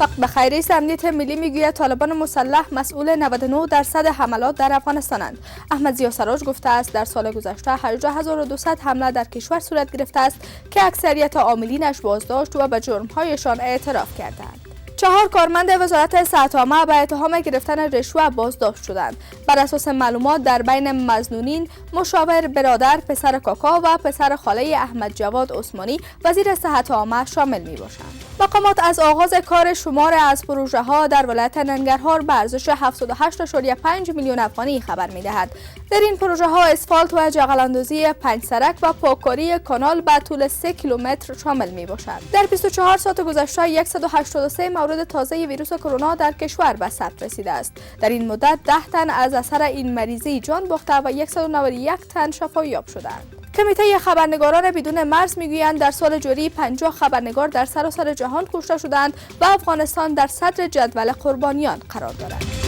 وقت بخیریست امنیت ملی میگوید طالبان مسلح مسئول 99% حملات در افغانستانند. احمد ضیا سراج گفته است در سال گذشته 18200 حمله در کشور صورت گرفته است که اکثریت عاملینش بازداشت و به جرم‌هایشان اعتراف کردند. 4 کارمند وزارت صحت عامه به اتهام گرفتن رشوه بازداشت شدند. بر اساس معلومات در بین مظنونین مشاور برادر پسر کاکا و پسر خاله احمد جواد عثمانی وزیر صحت عامه شامل می باشند. مقامات از آغاز کار شمار از پروژه ها در ولایت ننگرهار به ارزش 78.5 میلیون افغانی خبر می دهد. در این پروژه ها اسفالت و جغل 5 سرک و پاککاری کانال به طول 3 کیلومتر شامل می باشد. در 24 ساعت گذشته 183 مورد تازه ویروس کرونا در کشور به ثبت رسیده است. در این مدت 10 تن از اثر این مریضی جان باخته و 191 تن شفا یاب شدند. کمیته خبرنگاران بدون مرز میگویند در سال جاری 50 خبرنگار در سراسر جهان کشته شدند و افغانستان در صدر جدول قربانیان قرار دارد.